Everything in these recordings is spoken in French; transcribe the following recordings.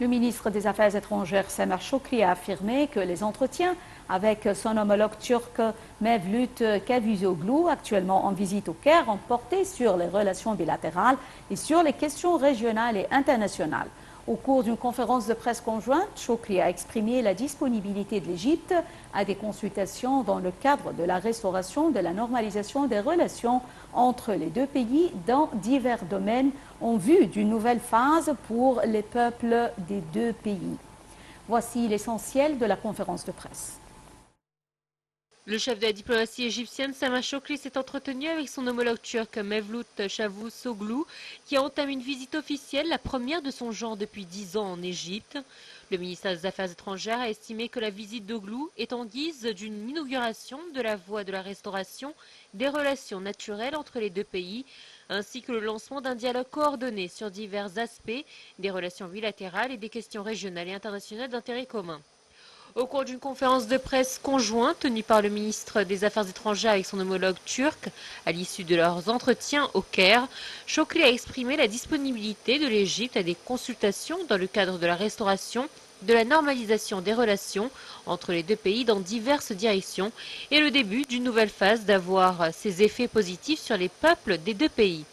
Le ministre des Affaires étrangères Samir Shoukry a affirmé que les entretiens avec son homologue turc Mevlut Cavusoglu, actuellement en visite au Caire, ont porté sur les relations bilatérales et sur les questions régionales et internationales. Au cours d'une conférence de presse conjointe, Shoukry a exprimé la disponibilité de l'Égypte à des consultations dans le cadre de la restauration de la normalisation des relations entre les deux pays dans divers domaines en vue d'une nouvelle phase pour les peuples des deux pays. Voici l'essentiel de la conférence de presse. Le chef de la diplomatie égyptienne, Samir Shoukry, s'est entretenu avec son homologue turc Mevlut Cavusoglu, qui a entamé une visite officielle, la première de son genre depuis 10 ans en Égypte. Le ministère des Affaires étrangères a estimé que la visite d'Oglu est en guise d'une inauguration de la voie de la restauration des relations naturelles entre les deux pays, ainsi que le lancement d'un dialogue coordonné sur divers aspects des relations bilatérales et des questions régionales et internationales d'intérêt commun. Au cours d'une conférence de presse conjointe tenue par le ministre des Affaires étrangères avec son homologue turc, à l'issue de leurs entretiens au Caire, Shoukry a exprimé la disponibilité de l'Égypte à des consultations dans le cadre de la restauration de la normalisation des relations entre les deux pays dans diverses directions et le début d'une nouvelle phase d'avoir ses effets positifs sur les peuples des deux pays.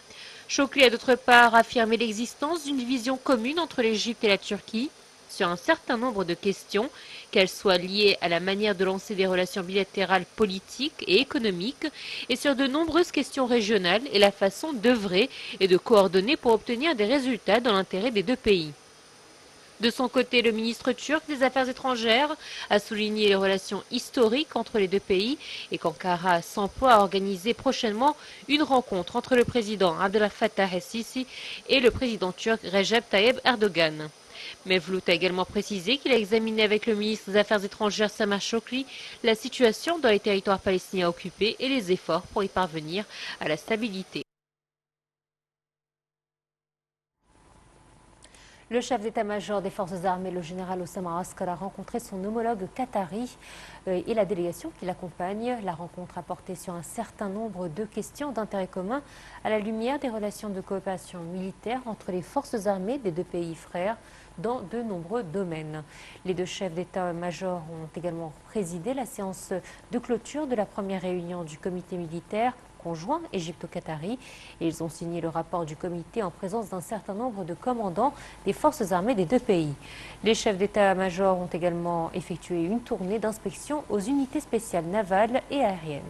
Shoukry a d'autre part affirmé l'existence d'une vision commune entre l'Égypte et la Turquie sur un certain nombre de questions, qu'elles soient liées à la manière de lancer des relations bilatérales politiques et économiques, et sur de nombreuses questions régionales et la façon d'œuvrer et de coordonner pour obtenir des résultats dans l'intérêt des deux pays. De son côté, le ministre turc des Affaires étrangères a souligné les relations historiques entre les deux pays et qu'Ankara s'emploie à organiser prochainement une rencontre entre le président Abdel Fattah el-Sisi et le président turc Recep Tayyip Erdogan. Mevlut a également précisé qu'il a examiné avec le ministre des Affaires étrangères Samir Shoukry la situation dans les territoires palestiniens occupés et les efforts pour y parvenir à la stabilité. Le chef d'état-major des forces armées, le général Oussama Askar, a rencontré son homologue qatari et la délégation qui l'accompagne. La rencontre a porté sur un certain nombre de questions d'intérêt commun à la lumière des relations de coopération militaire entre les forces armées des deux pays frères dans de nombreux domaines. Les deux chefs d'état-major ont également présidé la séance de clôture de la première réunion du comité militaire conjoint égypto-qatari et ils ont signé le rapport du comité en présence d'un certain nombre de commandants des forces armées des deux pays. Les chefs d'état-major ont également effectué une tournée d'inspection aux unités spéciales navales et aériennes.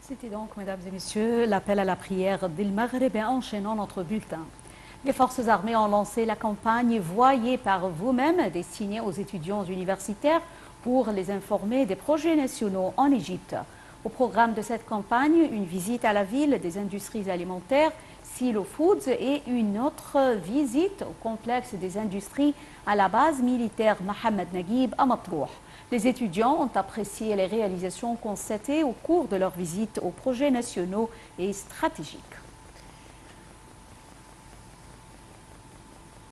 C'était donc, mesdames et messieurs, l'appel à la prière d'Il Maghreb et enchaînant notre bulletin. Les forces armées ont lancé la campagne Voyez par vous-même destinée aux étudiants universitaires pour les informer des projets nationaux en Égypte. Au programme de cette campagne, une visite à la ville des industries alimentaires, Silo Foods, et une autre visite au complexe des industries à la base militaire Mohamed Naguib à Matrouh. Les étudiants ont apprécié les réalisations constatées au cours de leur visite aux projets nationaux et stratégiques.